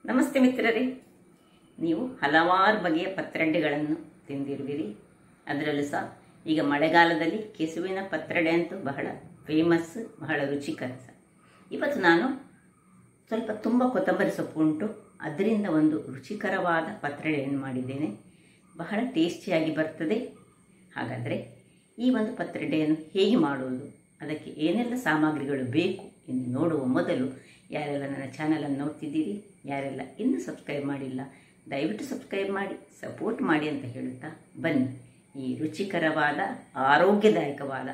ನಮಸ್ತೆ ಮಿತ್ರರೇ, ನೀವು ಹಲವಾರು ಬಗೆಯ ಪತ್ರೊಡೆಗಳನ್ನು ತಿಂದಿರುವಿರಿ. ಅದರಲ್ಲೂ ಸಹ ಈಗ ಮಳೆಗಾಲದಲ್ಲಿ ಕೆಸುವಿನ ಪತ್ರೊಡೆ ಅಂತೂ ಬಹಳ ಫೇಮಸ್, ಬಹಳ ರುಚಿಕರ. ಇವತ್ತು ನಾನು ತುಂಬ ಕೊತ್ತಂಬರಿ ಸೊಪ್ಪು ಉಂಟು, ಅದರಿಂದ ಒಂದು ರುಚಿಕರವಾದ ಪತ್ರೊಡೆಯನ್ನು ಮಾಡಿದ್ದೇನೆ. ಬಹಳ ಟೇಸ್ಟಿಯಾಗಿ ಬರ್ತದೆ. ಹಾಗಾದರೆ ಈ ಒಂದು ಪತ್ರೊಡೆಯನ್ನು ಹೇಗೆ ಮಾಡುವುದು, ಅದಕ್ಕೆ ಏನೆಲ್ಲ ಸಾಮಗ್ರಿಗಳು ಬೇಕು ಎಂದು ನೋಡುವ ಮೊದಲು ಯಾರೆಲ್ಲ ನನ್ನ ಚಾನಲನ್ನು ನೋಡ್ತಿದ್ದೀರಿ, ಯಾರೆಲ್ಲ ಇನ್ನೂ ಸಬ್ಸ್ಕ್ರೈಬ್ ಮಾಡಿಲ್ಲ, ದಯವಿಟ್ಟು ಸಬ್ಸ್ಕ್ರೈಬ್ ಮಾಡಿ ಸಪೋರ್ಟ್ ಮಾಡಿ ಅಂತ ಹೇಳುತ್ತಾ ಬನ್ನಿ ಈ ರುಚಿಕರವಾದ ಆರೋಗ್ಯದಾಯಕವಾದ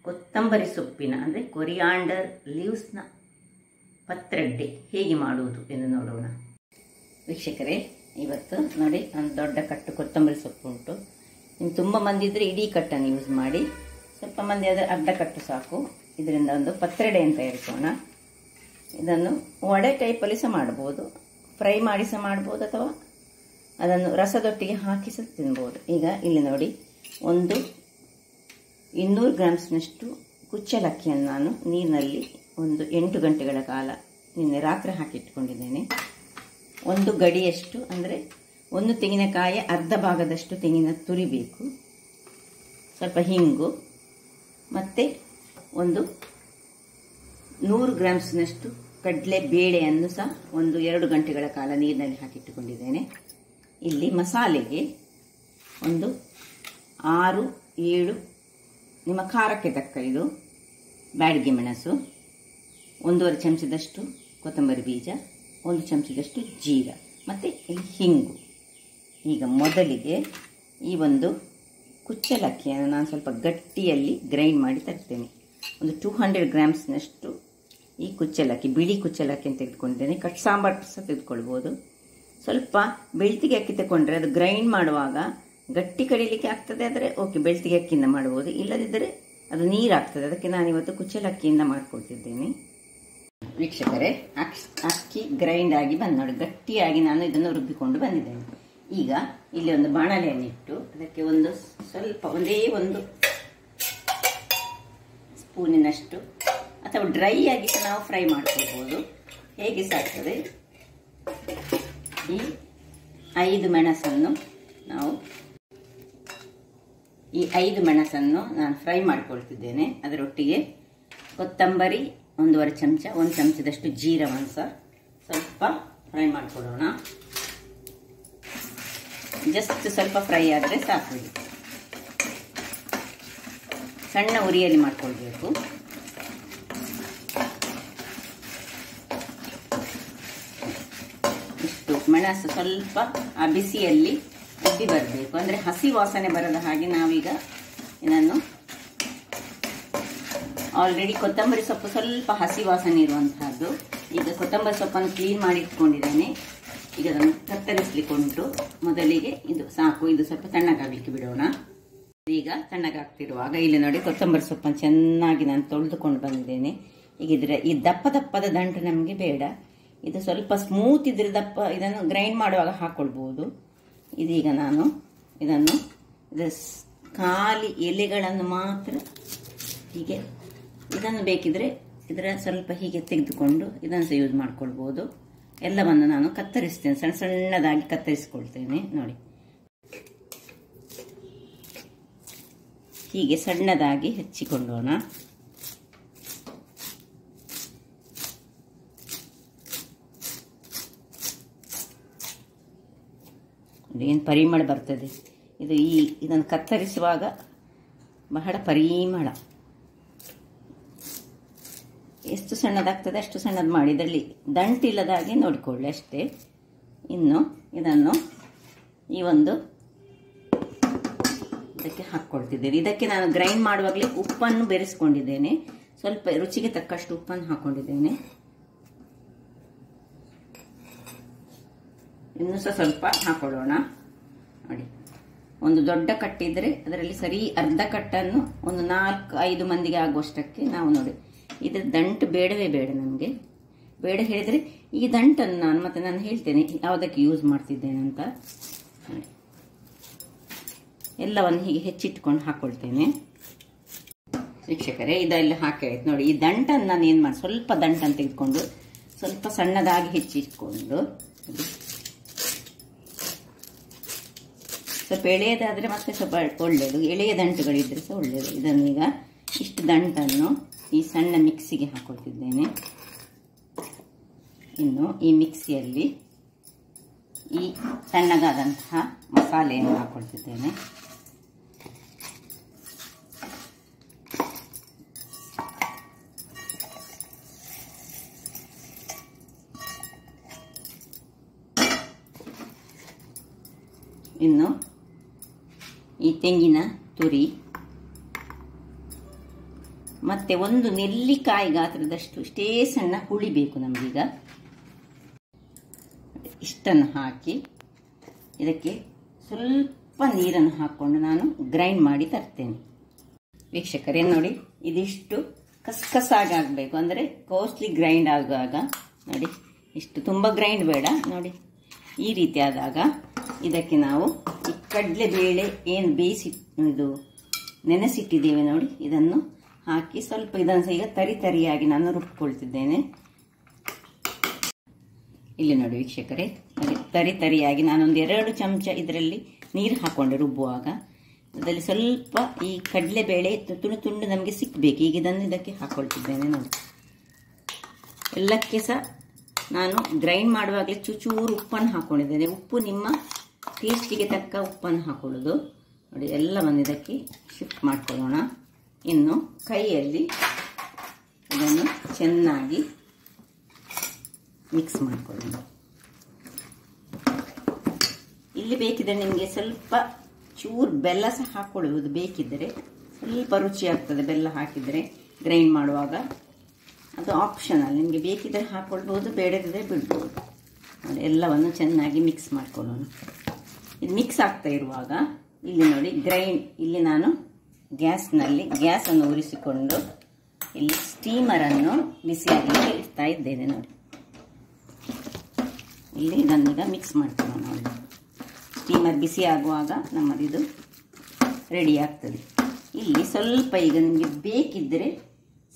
ಕೊತ್ತಂಬರಿ ಸೊಪ್ಪಿನ ಅಂದರೆ ಕೊರಿಯಾಂಡರ್ ಲೀವ್ಸ್ನ ಪತ್ರೊಡೆ ಹೇಗೆ ಮಾಡುವುದು ಎಂದು ನೋಡೋಣ. ವೀಕ್ಷಕರೇ, ಇವತ್ತು ನೋಡಿ ಒಂದು ದೊಡ್ಡ ಕಟ್ಟು ಕೊತ್ತಂಬರಿ ಸೊಪ್ಪು ಉಂಟು. ಇನ್ನು ತುಂಬ ಮಂದಿ ಇದ್ದರೆ ಇಡೀ ಕಟ್ಟನ್ನು ಯೂಸ್ ಮಾಡಿ, ಸ್ವಲ್ಪ ಮಂದಿ ಆದರೆ ಅರ್ಧ ಕಟ್ಟು ಸಾಕು. ಇದರಿಂದ ಒಂದು ಪತ್ರೊಡೆಯನ್ನು ತಯಾರಿಸೋಣ. ಇದನ್ನು ವಡೆ ಟೈಪಲ್ಲಿ ಸಹ ಮಾಡ್ಬೋದು, ಫ್ರೈ ಮಾಡಿ ಸಹ ಮಾಡ್ಬೋದು, ಅಥವಾ ಅದನ್ನು ರಸದೊಟ್ಟಿಗೆ ಹಾಕಿ ಸಹ ತಿನ್ಬೋದು. ಈಗ ಇಲ್ಲಿ ನೋಡಿ, ಒಂದು 200 ಗ್ರಾಮ್ಸ್ನಷ್ಟು ಕುಚ್ಚಲಕ್ಕಿಯನ್ನು ನಾನು ನೀರಿನಲ್ಲಿ ಒಂದು 8 ಗಂಟೆಗಳ ಕಾಲ ನಿನ್ನೆ ರಾತ್ರಿ ಹಾಕಿಟ್ಕೊಂಡಿದ್ದೇನೆ. ಒಂದು ಗಡಿಯಷ್ಟು ಅಂದರೆ ಒಂದು ತೆಂಗಿನಕಾಯಿ ಅರ್ಧ ಭಾಗದಷ್ಟು ತೆಂಗಿನ ತುರಿ ಬೇಕು, ಸ್ವಲ್ಪ ಹಿಂಗು, ಮತ್ತು ಒಂದು 100 ಗ್ರಾಮ್ಸ್ನಷ್ಟು ಕಡಲೆ ಬೇಳೆಯನ್ನು ಸಹ ಒಂದು 2 ಗಂಟೆಗಳ ಕಾಲ ನೀರಿನಲ್ಲಿ ಹಾಕಿಟ್ಟುಕೊಂಡಿದ್ದೇನೆ. ಇಲ್ಲಿ ಮಸಾಲೆಗೆ ಒಂದು 6-7 ನಿಮ್ಮ ಖಾರಕ್ಕೆ ತಕ್ಕ ಇದು ಬ್ಯಾಡಗಿ ಮೆಣಸು, 1.5 ಚಮಚದಷ್ಟು ಕೊತ್ತಂಬರಿ ಬೀಜ, 1 ಚಮಚದಷ್ಟು ಜೀರ, ಮತ್ತು ಇಲ್ಲಿ ಹಿಂಗು. ಈಗ ಮೊದಲಿಗೆ ಈ ಒಂದು ಕುಚ್ಚಲಕ್ಕಿಯನ್ನು ನಾನು ಸ್ವಲ್ಪ ಗಟ್ಟಿಯಲ್ಲಿ ಗ್ರೈಂಡ್ ಮಾಡಿ ತರ್ತೇನೆ. ಒಂದು 200 ಗ್ರಾಮ್ಸ್ನಷ್ಟು ಈ ಕುಚ್ಚಲಕ್ಕಿ, ಬಿಳಿ ಕುಚ್ಚಲಕ್ಕಿ ಅಂತ ತೆಗೆದುಕೊಂಡಿದ್ದೇನೆ. ಕಟ್ ಸಾಂಬಾರು ಸಹ ತೆಗೆದುಕೊಳ್ಬೋದು. ಸ್ವಲ್ಪ ಬೆಳ್ತಿಗೆ ಅಕ್ಕಿ ತಗೊಂಡ್ರೆ ಅದು ಗ್ರೈಂಡ್ ಮಾಡುವಾಗ ಗಟ್ಟಿ ಕಡಿಲಿಕ್ಕೆ ಆಗ್ತದೆ, ಆದರೆ ಓಕೆ, ಬೆಳ್ತಿಗೆ ಅಕ್ಕಿಯಿಂದ ಮಾಡ್ಬೋದು. ಇಲ್ಲದಿದ್ದರೆ ಅದು ನೀರಾಗ್ತದೆ, ಅದಕ್ಕೆ ನಾನಿವತ್ತು ಕುಚ್ಚಲಕ್ಕಿಯಿಂದ ಮಾಡ್ಕೊಳ್ತಿದ್ದೇನೆ. ವೀಕ್ಷಕರೇ, ಅಕ್ಕಿ ಗ್ರೈಂಡ್ ಆಗಿ ಬಂದು ನೋಡಿ, ಗಟ್ಟಿಯಾಗಿ ನಾನು ಇದನ್ನು ರುಬ್ಬಿಕೊಂಡು ಬಂದಿದ್ದೇನೆ. ಈಗ ಇಲ್ಲಿ ಒಂದು ಬಾಣಲೆಯನ್ನಿಟ್ಟು ಅದಕ್ಕೆ ಒಂದು ಸ್ವಲ್ಪ ಒಂದೇ ಒಂದು ಸ್ಪೂನಿನಷ್ಟು, ಅಥವಾ ಡ್ರೈ ಆಗಿ ಸಹ ನಾವು ಫ್ರೈ ಮಾಡ್ಕೊಳ್ಬೋದು, ಹೇಗೆ ಸಾಕ್ತದೆ. ಈ 5 ಮೆಣಸನ್ನು ನಾನು ಫ್ರೈ ಮಾಡ್ಕೊಳ್ತಿದ್ದೇನೆ. ಅದರೊಟ್ಟಿಗೆ ಕೊತ್ತಂಬರಿ 1.5 ಚಮಚ, 1 ಚಮಚದಷ್ಟು ಜೀರವನ್ನು ಸಹ ಸ್ವಲ್ಪ ಫ್ರೈ ಮಾಡ್ಕೊಡೋಣ. ಜಸ್ಟ್ ಸ್ವಲ್ಪ ಫ್ರೈ ಆದರೆ ಸಾಕು. ಸಣ್ಣ ಉರಿಯಲ್ಲಿ ಮಾಡ್ಕೊಳ್ಬೇಕು. ಇಷ್ಟು ಮೆಣಸು ಸ್ವಲ್ಪ ಆ ಬಿಸಿಯಲ್ಲಿ ಉಬ್ಬಿ ಬರಬೇಕು, ಅಂದರೆ ಹಸಿ ವಾಸನೆ ಬರದ ಹಾಗೆ ನಾವೀಗ ಇದನ್ನು, ಆಲ್ರೆಡಿ ಕೊತ್ತಂಬರಿ ಸೊಪ್ಪು ಸ್ವಲ್ಪ ಹಸಿ ವಾಸನೆ ಇರುವಂತಹದ್ದು. ಈಗ ಕೊತ್ತಂಬರಿ ಸೊಪ್ಪನ್ನು ಕ್ಲೀನ್ ಮಾಡಿ ಇಟ್ಕೊಂಡಿದ್ದೇನೆ. ಈಗ ಅದನ್ನು ಕತ್ತರಿಸಲಿಕ್ಕೆ ಉಂಟು. ಮೊದಲಿಗೆ ಇದು ಸಾಕು, ಇದು ಸ್ವಲ್ಪ ತಣ್ಣಗಾಗಲಿಕ್ಕೆ ಬಿಡೋಣ. ಈಗ ತಣ್ಣಗಾಗ್ತಿರುವಾಗ ಇಲ್ಲಿ ನೋಡಿ, ಕೊತ್ತಂಬರಿ ಸೊಪ್ಪನ್ನು ಚೆನ್ನಾಗಿ ನಾನು ತೊಳೆದುಕೊಂಡು ಬಂದಿದ್ದೇನೆ. ಈಗ ಈ ದಪ್ಪದ ದಂಟು ನಮಗೆ ಬೇಡ, ಇದು ಸ್ವಲ್ಪ ಸ್ಮೂತ್ ಇದ್ರೆ ಇದನ್ನು ಗ್ರೈಂಡ್ ಮಾಡುವಾಗ ಹಾಕೊಳ್ಬಹುದು. ಇದೀಗ ನಾನು ಇದನ್ನು ಖಾಲಿ ಎಲೆಗಳನ್ನು ಮಾತ್ರ ಹೀಗೆ, ಇದನ್ನು ಬೇಕಿದ್ರೆ ಇದರ ಸ್ವಲ್ಪ ಹೀಗೆ ತೆಗೆದುಕೊಂಡು ಇದನ್ನು ಸಹ ಯೂಸ್ ಮಾಡ್ಕೊಳ್ಬಹುದು. ಎಲ್ಲವನ್ನು ನಾನು ಕತ್ತರಿಸ್ತೇನೆ, ಸಣ್ಣದಾಗಿ ಕತ್ತರಿಸಿಕೊಳ್ತೇನೆ. ನೋಡಿ, ಹೀಗೆ ಸಣ್ಣದಾಗಿ ಹೆಚ್ಚಿಕೊಳ್ಳೋಣ. ಏನು ಪರಿಮಳ ಬರ್ತದೆ ಇದು! ಇದನ್ನು ಕತ್ತರಿಸುವಾಗ ಬಹಳ ಪರಿಮಳ. ಎಷ್ಟು ಸಣ್ಣದಾಗ್ತದೆ ಅಷ್ಟು ಸಣ್ಣದು ಮಾಡಿ, ಇದರಲ್ಲಿ ದಂಟಿಲ್ಲದಾಗಿ ನೋಡಿಕೊಳ್ಳಿ ಅಷ್ಟೇ. ಇನ್ನು ಇದನ್ನು ಈ ಒಂದು ಇದಕ್ಕೆ ಹಾಕ್ಕೊಳ್ತಿದ್ದೇನೆ. ಇದಕ್ಕೆ ನಾನು ಗ್ರೈಂಡ್ ಮಾಡುವಾಗಲೇ ಉಪ್ಪನ್ನು ಬೆರೆಸ್ಕೊಂಡಿದ್ದೇನೆ, ಸ್ವಲ್ಪ ರುಚಿಗೆ ತಕ್ಕಷ್ಟು ಉಪ್ಪನ್ನು ಹಾಕೊಂಡಿದ್ದೇನೆ. ಇನ್ನೂ ಸಹ ಸ್ವಲ್ಪ ಹಾಕೊಳ್ಳೋಣ. ನೋಡಿ, ಒಂದು ದೊಡ್ಡ ಕಟ್ಟಿದ್ರೆ ಅದರಲ್ಲಿ ಸರಿ ಅರ್ಧ ಕಟ್ಟನ್ನು ಒಂದು 4-5 ಮಂದಿಗೆ ಆಗುವಷ್ಟಕ್ಕೆ ನಾವು ನೋಡಿ, ಇದ್ರ ದಂಟು ಬೇಡವೇ ಬೇಡ ನಮಗೆ. ಬೇಡ ಹೇಳಿದರೆ ಈ ದಂಟನ್ನು ನಾನು ಹೇಳ್ತೇನೆ ಯಾವುದಕ್ಕೆ ಯೂಸ್ ಮಾಡ್ತಿದ್ದೇನೆ ಅಂತ. ಎಲ್ಲವನ್ನು ಹೀಗೆ ಹೆಚ್ಚಿಟ್ಕೊಂಡು ಹಾಕೊಳ್ತೇನೆ. ವೀಕ್ಷಕರೇ, ಇದೆಲ್ಲ ಹಾಕಿ ಆಯ್ತು ನೋಡಿ. ಈ ದಂಟನ್ನು ನಾನು ಏನು ಮಾಡಿ, ಸ್ವಲ್ಪ ದಂಟನ್ನು ತೆಗೆದುಕೊಂಡು ಸ್ವಲ್ಪ ಸಣ್ಣದಾಗಿ ಹೆಚ್ಚಿಟ್ಕೊಂಡು, ಸ್ವಲ್ಪ ಎಳೆಯದಾದರೆ ಮತ್ತೆ ಸ್ವಲ್ಪ ಒಳ್ಳೆಯದು, ಎಳೆಯ ದಂಟುಗಳಿದ್ರೆ ಸಹ ಒಳ್ಳೆಯದು. ಇದನ್ನೀಗ ಇಷ್ಟು ದಂಟನ್ನು ಈ ಸಣ್ಣ ಮಿಕ್ಸಿಗೆ ಹಾಕೊಳ್ತಿದ್ದೇನೆ. ಇನ್ನು ಈ ಮಿಕ್ಸಿಯಲ್ಲಿ ಈ ಸಣ್ಣಗಾದಂತಹ ಮಸಾಲೆಯನ್ನು ಹಾಕೊಳ್ತಿದ್ದೇನೆ. ಇನ್ನು ಈ ತೆಂಗಿನ ತುರಿ ಮತ್ತೆ ಒಂದು ನೆಲ್ಲಿಕಾಯಿ ಗಾತ್ರದಷ್ಟು ಇಷ್ಟೇ ಸಣ್ಣ ಹುಳಿ ಬೇಕು ನಮಗೀಗ. ಇಷ್ಟನ್ನು ಹಾಕಿ ಇದಕ್ಕೆ ಸ್ವಲ್ಪ ನೀರನ್ನು ಹಾಕ್ಕೊಂಡು ನಾನು ಗ್ರೈಂಡ್ ಮಾಡಿ ತರ್ತೇನೆ. ವೀಕ್ಷಕರೇ ನೋಡಿ, ಇದಿಷ್ಟು ಕಸ್ಕಸಾಗಿ ಆಗಬೇಕು, ಅಂದರೆ ಕೋಸ್ಟ್ಲಿ ಗ್ರೈಂಡ್ ಆಗುವಾಗ ನೋಡಿ, ಇಷ್ಟು ತುಂಬ ಗ್ರೈಂಡ್ ಬೇಡ ನೋಡಿ. ಈ ರೀತಿ ಆದಾಗ ಇದಕ್ಕೆ ನಾವು ಈ ಕಡಲೆಬೇಳೆ ಏನು ಇದು ನೆನೆಸಿಟ್ಟಿದ್ದೇವೆ ನೋಡಿ, ಇದನ್ನು ಹಾಕಿ ಸ್ವಲ್ಪ ಇದನ್ನು ಸಹ ಈಗ ತರಿಯಾಗಿ ನಾನು ರುಬ್ಕೊಳ್ತಿದ್ದೇನೆ. ಇಲ್ಲಿ ನೋಡಿ ವೀಕ್ಷಕರೇ, ತರಿಯಾಗಿ ನಾನೊಂದು 2 ಚಮಚ ಇದರಲ್ಲಿ ನೀರು ಹಾಕೊಂಡೆ ರುಬ್ಬುವಾಗ. ಅದರಲ್ಲಿ ಸ್ವಲ್ಪ ಈ ಕಡಲೆಬೇಳೆ ತುಂಡು ನಮಗೆ ಸಿಕ್ಕಬೇಕು. ಈಗ ಇದನ್ನು ಇದಕ್ಕೆ ಹಾಕೊಳ್ತಿದ್ದೇನೆ ನೋಡಿ. ಎಲ್ಲಕ್ಕೆ ಸಹ ನಾನು ಗ್ರೈಂಡ್ ಮಾಡುವಾಗಲೇ ಚೂರು ಉಪ್ಪನ್ನು ಹಾಕೊಂಡಿದ್ದೇನೆ. ಉಪ್ಪು ನಿಮ್ಮ ಟೇಸ್ಟಿಗೆ ತಕ್ಕ ಉಪ್ಪನ್ನು ಹಾಕೊಳ್ಳೋದು ನೋಡಿ. ಎಲ್ಲವನ್ನು ಇದಕ್ಕೆ ಶಿಫ್ಟ್ ಮಾಡ್ಕೊಳ್ಳೋಣ. ಇನ್ನು ಕೈಯಲ್ಲಿ ಇದನ್ನು ಚೆನ್ನಾಗಿ ಮಿಕ್ಸ್ ಮಾಡಿಕೊಳ್ಳೋಣ. ಇಲ್ಲಿ ಬೇಕಿದ್ರೆ ನಿಮಗೆ ಸ್ವಲ್ಪ ಚೂರು ಬೆಲ್ಲ ಸಹ ಹಾಕೊಳ್ಳುವುದು ಬೇಕಿದ್ದರೆ, ಸ್ವಲ್ಪ ರುಚಿ ಆಗ್ತದೆ ಬೆಲ್ಲ ಹಾಕಿದರೆ ಗ್ರೈಂಡ್ ಮಾಡುವಾಗ. ಅದು ಆಪ್ಷನಲ್, ನಿಮಗೆ ಬೇಕಿದ್ದರೆ ಹಾಕ್ಕೊಳ್ಬೋದು, ಬೇಡದಿದ್ದರೆ ಬಿಡ್ಬೋದು ನೋಡಿ. ಎಲ್ಲವನ್ನು ಚೆನ್ನಾಗಿ ಮಿಕ್ಸ್ ಮಾಡ್ಕೊಳ್ಳೋಣ. ಇದು ಮಿಕ್ಸ್ ಆಗ್ತಾ ಇರುವಾಗ ಇಲ್ಲಿ ನೋಡಿ ಇಲ್ಲಿ ನಾನು ಗ್ಯಾಸನ್ನು ಉರಿಸಿಕೊಂಡು ಇಲ್ಲಿ ಸ್ಟೀಮರನ್ನು ಬಿಸಿಯಾಗಲಿಕ್ಕೆ ಇಡ್ತಾ ಇದ್ದೇನೆ ನೋಡಿ. ಇಲ್ಲಿ ಇದನ್ನೀಗ ಮಿಕ್ಸ್ ಮಾಡ್ಕೊಳ್ಳೋಣ ನೋಡಿ. ಸ್ಟೀಮರ್ ಬಿಸಿ ಆಗುವಾಗ ನಮ್ಮದಿದು ರೆಡಿ ಆಗ್ತದೆ. ಇಲ್ಲಿ ಸ್ವಲ್ಪ ಈಗ ನಿಮಗೆ ಬೇಕಿದ್ದರೆ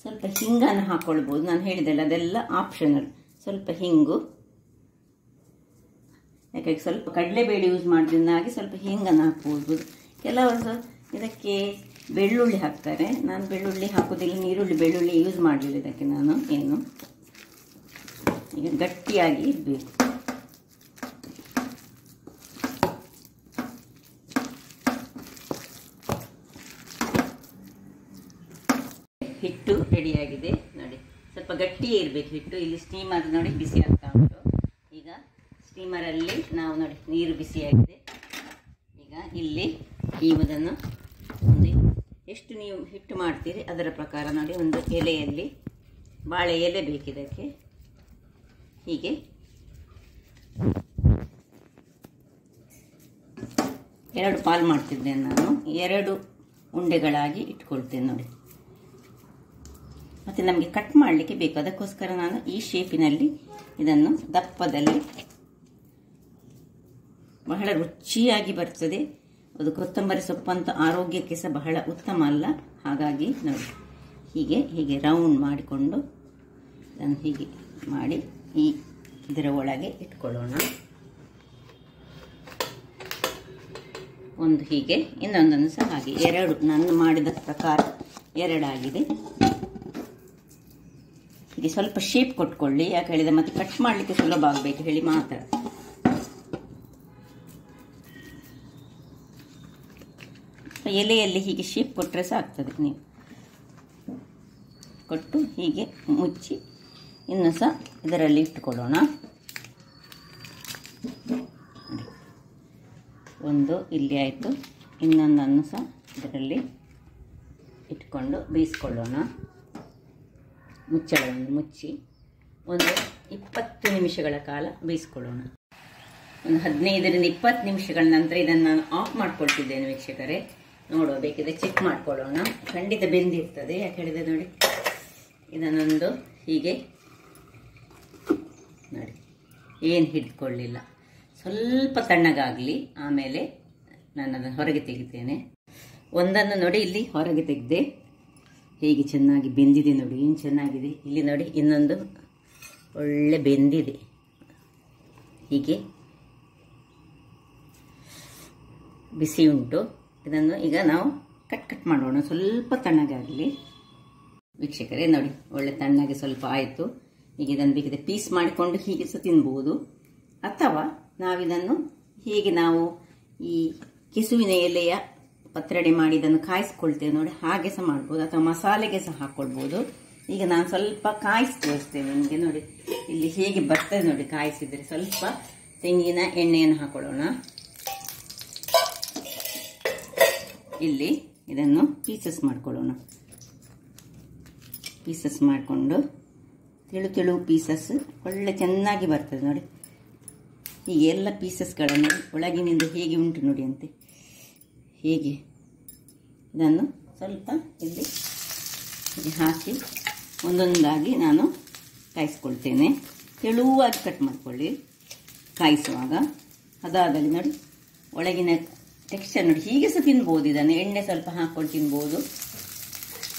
ಸ್ವಲ್ಪ ಹಿಂಗನ್ನು ಹಾಕ್ಕೊಳ್ಬೋದು. ನಾನು ಹೇಳಿದೆಲ್ಲ ಅದೆಲ್ಲ ಆಪ್ಷನಲ್. ಸ್ವಲ್ಪ ಹಿಂಗು, ಯಾಕೆ ಸ್ವಲ್ಪ ಕಡಲೆಬೇಳೆ ಯೂಸ್ ಮಾಡೋದ್ರಿಂದಾಗಿ ಸ್ವಲ್ಪ ಹಿಂಗನ್ನು ಹಾಕ್ಬೋದು. ಕೆಲವರು ಇದಕ್ಕೆ ಬೆಳ್ಳುಳ್ಳಿ ಹಾಕ್ತಾರೆ. ನಾನು ಬೆಳ್ಳುಳ್ಳಿ ಹಾಕೋದಿಲ್ಲ, ನೀರುಳ್ಳಿ ಬೆಳ್ಳುಳ್ಳಿ ಯೂಸ್ ಮಾಡಲಿಲ್ಲ ಇದಕ್ಕೆ ನಾನು. ಏನು ಈಗ ಗಟ್ಟಿಯಾಗಿ ಇರಬೇಕು. ಹಿಟ್ಟು ರೆಡಿಯಾಗಿದೆ ನೋಡಿ. ಸ್ವಲ್ಪ ಗಟ್ಟಿಯೇ ಇರಬೇಕು ಹಿಟ್ಟು. ಇಲ್ಲಿ ಸ್ಟೀಮರ್ ನೋಡಿ ಬಿಸಿ ಆಗ್ತಾ ಉಂಟು. ಈಗ ಸ್ಟೀಮರಲ್ಲಿ ನಾವು ನೋಡಿ ನೀರು ಬಿಸಿಯಾಗಿದೆ. ಈಗ ಇಲ್ಲಿ ಇದನ್ನು ಎಷ್ಟು ನೀವು ಹಿಟ್ಟು ಮಾಡ್ತೀರಿ ಅದರ ಪ್ರಕಾರ ನೋಡಿ, ಒಂದು ಎಲೆಯಲ್ಲಿ ಬಾಳೆ ಎಲೆ ಬೇಕಿದಕ್ಕೆ. ಹೀಗೆ 2 ಪಾಲು ಮಾಡ್ತಿದ್ದೇನೆ ನಾನು. 2 ಉಂಡೆಗಳಾಗಿ ಇಟ್ಕೊಳ್ತೇನೆ ನೋಡಿ. ಮತ್ತು ನಮಗೆ ಕಟ್ ಮಾಡಲಿಕ್ಕೆ ಬೇಕು, ಅದಕ್ಕೋಸ್ಕರ ನಾನು ಈ ಶೇಪಿನಲ್ಲಿ ಇದನ್ನು ದಪ್ಪದಲ್ಲಿ. ಬಹಳ ರುಚಿಯಾಗಿ ಬರ್ತದೆ ಅದು. ಕೊತ್ತಂಬರಿ ಸೊಪ್ಪಂತ ಆರೋಗ್ಯಕ್ಕೆ ಸಹ ಬಹಳ ಉತ್ತಮ ಅಲ್ಲ. ಹಾಗಾಗಿ ನೋಡಿ ಹೀಗೆ ರೌಂಡ್ ಮಾಡಿಕೊಂಡು ಇದನ್ನು ಹೀಗೆ ಮಾಡಿ ಇದರ ಒಳಗೆ ಇಟ್ಕೊಳ್ಳೋಣ. ಒಂದು ಹೀಗೆ, ಇನ್ನೊಂದನ್ನು ಸಹ ಹಾಗೆ. 2 ನಾನು ಮಾಡಿದ ಪ್ರಕಾರ 2 ಆಗಿದೆ. ಹೀಗೆ ಸ್ವಲ್ಪ ಶೇಪ್ ಕೊಟ್ಕೊಳ್ಳಿ. ಯಾಕೆ ಹೇಳಿದ್ರೆ ಮತ್ತೆ ಕಟ್ ಮಾಡಲಿಕ್ಕೆ ಸುಲಭ ಆಗಬೇಕು ಹೇಳಿ ಮಾತ್ರ. ಎಲೆಯಲ್ಲಿ ಹೀಗೆ ಶೇಪ್ ಕೊಟ್ಟರೆ ಸಹ ಆಗ್ತದೆ. ನೀವು ಕೊಟ್ಟು ಹೀಗೆ ಮುಚ್ಚಿ ಇನ್ನು ಸಹ ಇದರಲ್ಲಿ ಇಟ್ಟುಕೊಳ್ಳೋಣ. ಒಂದು ಇಲ್ಲಿ ಆಯಿತು, ಇನ್ನೊಂದನ್ನು ಸಹ ಇದರಲ್ಲಿ ಇಟ್ಕೊಂಡು ಬೇಯಿಸ್ಕೊಳ್ಳೋಣ. ಮುಚ್ಚಳವನ್ನು ಮುಚ್ಚಿ ಒಂದು 20 ನಿಮಿಷಗಳ ಕಾಲ ಬೇಯಿಸ್ಕೊಳ್ಳೋಣ. ಒಂದು 15ರಿಂದ 20 ನಿಮಿಷಗಳ ನಂತರ ಇದನ್ನು ನಾನು ಆಫ್ ಮಾಡ್ಕೊಳ್ತಿದ್ದೇನೆ ವೀಕ್ಷಕರೇ. ನೋಡುವ, ಬೇಕಿದ್ರೆ ಚೆಕ್ ಮಾಡ್ಕೊಳ್ಳೋಣ. ಖಂಡಿತ ಬೆಂದಿರ್ತದೆ. ಯಾಕೆ ಹೇಳಿದ್ರೆ ನೋಡಿ, ಇದನ್ನೊಂದು ಹೀಗೆ ನೋಡಿ, ಏನು ಹಿಡ್ಕೊಳ್ಳಿಲ್ಲ. ಸ್ವಲ್ಪ ತಣ್ಣಗಾಗಲಿ, ಆಮೇಲೆ ನಾನು ಅದನ್ನು ಹೊರಗೆ ತೆಗಿತೇನೆ. ಒಂದನ್ನು ನೋಡಿ ಇಲ್ಲಿ ಹೊರಗೆ ತೆಗೆದೆ, ಹೇಗೆ ಚೆನ್ನಾಗಿ ಬೆಂದಿದೆ ನೋಡಿ, ಏನು ಚೆನ್ನಾಗಿದೆ. ಇಲ್ಲಿ ನೋಡಿ ಇನ್ನೊಂದು ಒಳ್ಳೆ ಬೆಂದಿದೆ. ಹೀಗೆ ಬಿಸಿ ಉಂಟು. ಇದನ್ನು ಈಗ ನಾವು ಕಟ್ ಮಾಡೋಣ, ಸ್ವಲ್ಪ ತಣ್ಣಗಾಗಲಿ. ವೀಕ್ಷಕರೇ ನೋಡಿ, ಒಳ್ಳೆ ತಣ್ಣಗೆ ಸ್ವಲ್ಪ ಆಯಿತು. ಈಗ ಇದನ್ನು ಬೇಕಿದ್ರೆ ಪೀಸ್ ಮಾಡಿಕೊಂಡು ಹೀಗೆ ಸಹ ತಿನ್ಬೋದು, ಅಥವಾ ನಾವಿದನ್ನು ಹೀಗೆ ನಾವು ಈ ಕೆಸುವಿನ ಎಲೆಯ ಪತ್ರೊಡೆ ಮಾಡಿ ಇದನ್ನು ಕಾಯಿಸ್ಕೊಳ್ತೇವೆ ನೋಡಿ, ಹಾಗೆ ಸಹ ಮಾಡ್ಬೋದು, ಅಥವಾ ಮಸಾಲೆಗೆ ಸಹ ಹಾಕ್ಕೊಳ್ಬೋದು. ಈಗ ನಾನು ಸ್ವಲ್ಪ ಕಾಯಿಸಿ ತೋರಿಸ್ತೇನೆ ನಿಮಗೆ ನೋಡಿ. ಇಲ್ಲಿ ಹೇಗೆ ಬರ್ತದೆ ನೋಡಿ ಕಾಯಿಸಿದರೆ. ಸ್ವಲ್ಪ ತೆಂಗಿನ ಎಣ್ಣೆಯನ್ನು ಹಾಕೊಳ್ಳೋಣ. ಇಲ್ಲಿ ಇದನ್ನು ಪೀಸಸ್ ಮಾಡ್ಕೊಳ್ಳೋಣ. ಪೀಸಸ್ ಮಾಡಿಕೊಂಡು ತೆಳು ಪೀಸಸ್ ಒಳ್ಳೆ ಚೆನ್ನಾಗಿ ಬರ್ತದೆ ನೋಡಿ. ಹೀಗೆ ಎಲ್ಲ ಪೀಸಸ್ಗಳನ್ನು ಒಳಗಿನಿಂದ ಹೇಗೆ ಉಂಟು ನೋಡಿ ಅಂತೆ. ಹೇಗೆ ಇದನ್ನು ಸ್ವಲ್ಪ ಇಲ್ಲಿ ಹಾಕಿ ಒಂದೊಂದಾಗಿ ನಾನು ಕಾಯಿಸ್ಕೊಳ್ತೇನೆ. ತೆಳುವಾಗಿ ಕಟ್ ಮಾಡ್ಕೊಳ್ಳಿ ಕಾಯಿಸುವಾಗ. ಅದಾದಲ್ಲಿ ನೋಡಿ ಒಳಗಿನ ಟೆಕ್ಸ್ಚರ್ ನೋಡಿ. ಹೀಗೆ ಸಹ ತಿನ್ಬೋದು ಇದನ್ನು, ಎಣ್ಣೆ ಸ್ವಲ್ಪ ಹಾಕ್ಕೊಂಡು ತಿನ್ಬೋದು,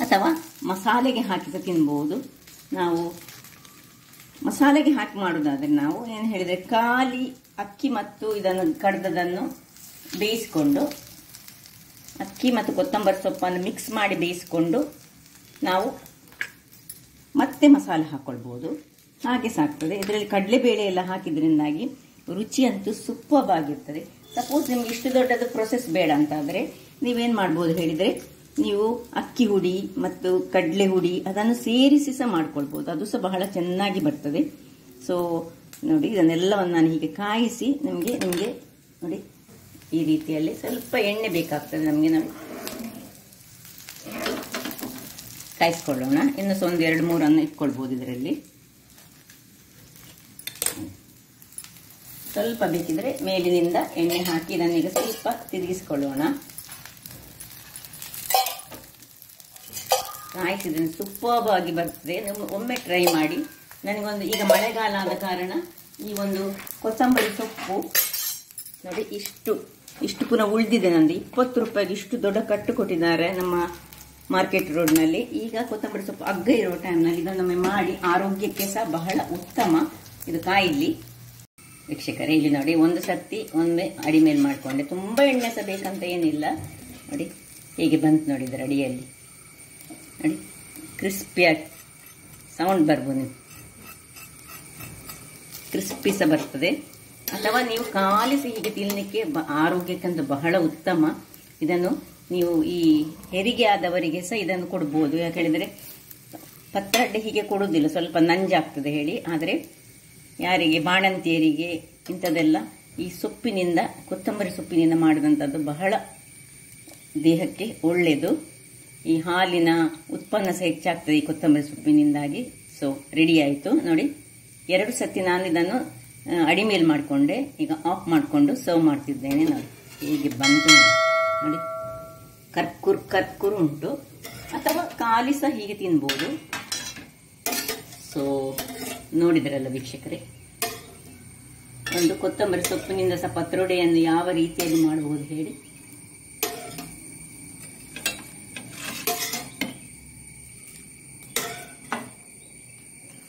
ಅಥವಾ ಮಸಾಲೆಗೆ ಹಾಕಿ ಸಹ ತಿನ್ಬೋದು. ನಾವು ಮಸಾಲೆಗೆ ಹಾಕಿ ಮಾಡೋದಾದರೆ ನಾವು ಏನು ಹೇಳಿದರೆ, ಖಾಲಿ ಅಕ್ಕಿ ಮತ್ತು ಇದನ್ನು ಕಡ್ದದನ್ನು ಬೇಯಿಸ್ಕೊಂಡು, ಅಕ್ಕಿ ಮತ್ತು ಕೊತ್ತಂಬರಿ ಸೊಪ್ಪನ್ನು ಮಿಕ್ಸ್ ಮಾಡಿ ಬೇಯಿಸ್ಕೊಂಡು ನಾವು ಮತ್ತೆ ಮಸಾಲೆ ಹಾಕ್ಕೊಳ್ಬೋದು. ಹಾಗೆ ಸಾಕ್ತದೆ. ಇದರಲ್ಲಿ ಕಡಲೆಬೇಳೆ ಎಲ್ಲ ಹಾಕಿದ್ರಿಂದಾಗಿ ರುಚಿ ಅಂತೂ ಸೂಪರ್ಬ್ ಆಗಿರ್ತದೆ. ಸಪೋಸ್ ನಿಮ್ಗೆ ಇಷ್ಟು ದೊಡ್ಡದು ಪ್ರೊಸೆಸ್ ಬೇಡ ಅಂತಾದರೆ ನೀವೇನು ಮಾಡ್ಬೋದು ಹೇಳಿದರೆ, ನೀವು ಅಕ್ಕಿ ಹುಡಿ ಮತ್ತು ಕಡಲೆ ಹುಡಿ ಅದನ್ನು ಸೇರಿಸಿ ಸಹ ಮಾಡ್ಕೊಳ್ಬೋದು, ಅದು ಸಹ ಬಹಳ ಚೆನ್ನಾಗಿ ಬರ್ತದೆ. ಸೊ ನೋಡಿ, ಇದನ್ನೆಲ್ಲವನ್ನು ನಾನು ಹೀಗೆ ಕಾಯಿಸಿ ನಿಮಗೆ ನೋಡಿ ಈ ರೀತಿಯಲ್ಲಿ ಸ್ವಲ್ಪ ಎಣ್ಣೆ ಬೇಕಾಗ್ತದೆ ನಮಗೆ. ನೋಡಿ ಕಾಯಿಸ್ಕೊಳ್ಳೋಣ. ಇನ್ನು ಸಹ ಒಂದು 2-3 ಇಟ್ಕೊಳ್ಬೋದು. ಇದರಲ್ಲಿ ಸ್ವಲ್ಪ ಬೇಕಿದ್ರೆ ಮೇಲಿನಿಂದ ಎಣ್ಣೆ ಹಾಕಿ ಇದನ್ನೀಗ ಸ್ವಲ್ಪ ತಿರುಗಿಸ್ಕೊಳ್ಳೋಣ. ಕಾಯಿಸಿದ್ರೆ ಸೂಪರ್ಬ್ ಆಗಿ ಬರ್ತದೆ. ಒಮ್ಮೆ ಟ್ರೈ ಮಾಡಿ. ನನಗೊಂದು ಈಗ ಮಳೆಗಾಲ ಆದ ಕಾರಣ ಈ ಒಂದು ಕೊತ್ತಂಬರಿ ಸೊಪ್ಪು ನೋಡಿ ಇಷ್ಟು ಪುನಃ ಉಳಿದಿದೆ. ನಂದು 20 ರೂಪಾಯಿಗೆ ಇಷ್ಟು ದೊಡ್ಡ ಕಟ್ಟು ಕೊಟ್ಟಿದ್ದಾರೆ ನಮ್ಮ ಮಾರ್ಕೆಟ್ ರೋಡ್ನಲ್ಲಿ. ಈಗ ಕೊತ್ತಂಬರಿ ಸೊಪ್ಪು ಅಗ್ಗ ಇರೋ ಟೈಮ್ನಲ್ಲಿ ಇದನ್ನೊಮ್ಮೆ ಮಾಡಿ ಆರೋಗ್ಯಕ್ಕೆ ಸಹ ಬಹಳ ಉತ್ತಮ. ಇದು ಕಾಯಿಲಿ ವೀಕ್ಷಕರೇ. ಇಲ್ಲಿ ನೋಡಿ, ಒಂದು ಸರ್ತಿ ಒಮ್ಮೆ ಅಡಿ ಮೇಲೆ ಮಾಡಿಕೊಂಡೆ. ತುಂಬ ಎಣ್ಣೆ ಸಹ ಬೇಕಂತ ಏನಿಲ್ಲ. ನೋಡಿ ಹೇಗೆ ಬಂತು ನೋಡಿ ಇದರ ಅಡಿಯಲ್ಲಿ. ನೋಡಿ ಕ್ರಿಸ್ಪಿಯಾಗಿ ಸೌಂಡ್ ಬರ್ಬೋದು, ಕ್ರಿಸ್ಪಿ ಸಹ ಬರ್ತದೆ. ಅಥವಾ ನೀವು ಕಾಲಿಸಿ ಹೀಗೆ ತಿನ್ನಲಿಕ್ಕೆ ಆರೋಗ್ಯಕ್ಕಂತೂ ಬಹಳ ಉತ್ತಮ. ಇದನ್ನು ನೀವು ಈ ಹೆರಿಗೆ ಆದವರಿಗೆ ಸಹ ಇದನ್ನು ಕೊಡ್ಬೋದು. ಯಾಕೆ ಹೇಳಿದರೆ ಪತ್ರೊಡೆ ಹೀಗೆ ಕೊಡುವುದಿಲ್ಲ, ಸ್ವಲ್ಪ ನಂಜಾಗ್ತದೆ ಹೇಳಿ. ಆದರೆ ಯಾರಿಗೆ ಬಾಣಂತಿಯರಿಗೆ ಇಂಥದ್ದೆಲ್ಲ ಈ ಸೊಪ್ಪಿನಿಂದ, ಕೊತ್ತಂಬರಿ ಸೊಪ್ಪಿನಿಂದ ಮಾಡಿದಂಥದ್ದು ಬಹಳ ದೇಹಕ್ಕೆ ಒಳ್ಳೆಯದು. ಈ ಹಾಲಿನ ಉತ್ಪನ್ನ ಸಹ ಹೆಚ್ಚಾಗ್ತದೆ ಈ ಕೊತ್ತಂಬರಿ ಸೊಪ್ಪಿನಿಂದಾಗಿ. ಸೊ ರೆಡಿ ಆಯಿತು ನೋಡಿ. 2 ಸತಿ ನಾನು ಇದನ್ನು ಅಡಿ ಮೇಲೆ ಮಾಡಿಕೊಂಡೆ. ಈಗ ಆಫ್ ಮಾಡಿಕೊಂಡು ಸರ್ವ್ ಮಾಡ್ತಿದ್ದೇನೆ. ನೋಡಿ ಹೇಗೆ ಬಂತು ನೋಡಿ. ಕರ್ಕುರ್ ಉಂಟು, ಅಥವಾ ಖಾಲಿ ಸಹ ಹೀಗೆ ತಿನ್ಬೋದು. ಸೊ ನೋಡಿದ್ರಲ್ಲ ವೀಕ್ಷಕರೇ, ಒಂದು ಕೊತ್ತಂಬರಿ ಸೊಪ್ಪಿನಿಂದ ಸಹ ಪತ್ರೊಡೆಯನ್ನು ಯಾವ ರೀತಿಯಲ್ಲಿ ಮಾಡಬಹುದು ಹೇಳಿ.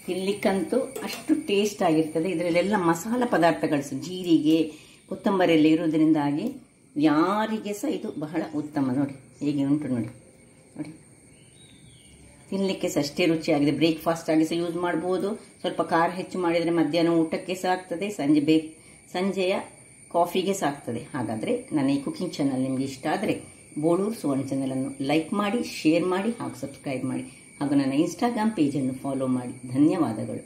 ತಿನ್ಲಿಕ್ಕಂತೂ ಅಷ್ಟು ಟೇಸ್ಟ್ ಆಗಿರ್ತದೆ. ಇದರಲ್ಲೆಲ್ಲ ಮಸಾಲ ಪದಾರ್ಥಗಳು ಸಹ ಜೀರಿಗೆ, ಕೊತ್ತಂಬರಿ ಎಲ್ಲ ಇರೋದ್ರಿಂದಾಗಿ ಯಾರಿಗೆ ಸಹ ಇದು ಬಹಳ ಉತ್ತಮ. ನೋಡಿ ಹೇಗೆ ಉಂಟು ನೋಡಿ. ನೋಡಿ ತಿನ್ನಲಿಕ್ಕೆ ಸಹ ಅಷ್ಟೇ ರುಚಿಯಾಗಿದೆ. ಬ್ರೇಕ್ಫಾಸ್ಟ್ ಆಗಿ ಸಹ ಯೂಸ್ ಮಾಡ್ಬೋದು. ಸ್ವಲ್ಪ ಖಾರ ಹೆಚ್ಚು ಮಾಡಿದರೆ ಮಧ್ಯಾಹ್ನ ಊಟಕ್ಕೆ ಸಹ ಆಗ್ತದೆ, ಸಂಜೆಯ ಕಾಫಿಗೆ ಸಹ ಆಗ್ತದೆ. ಹಾಗಾದರೆ ನನ್ನ ಈ ಕುಕಿಂಗ್ ಚಾನಲ್ ನಿಮಗೆ ಇಷ್ಟ ಆದರೆ ಬೋಳೂರು ಸುವರ್ಣ ಚಾನಲನ್ನು ಲೈಕ್ ಮಾಡಿ, ಶೇರ್ ಮಾಡಿ ಹಾಗೂ ಸಬ್ಸ್ಕ್ರೈಬ್ ಮಾಡಿ. ಹಾಗೂ ನನ್ನ ಇನ್ಸ್ಟಾಗ್ರಾಮ್ ಪೇಜನ್ನು ಫಾಲೋ ಮಾಡಿ. ಧನ್ಯವಾದಗಳು.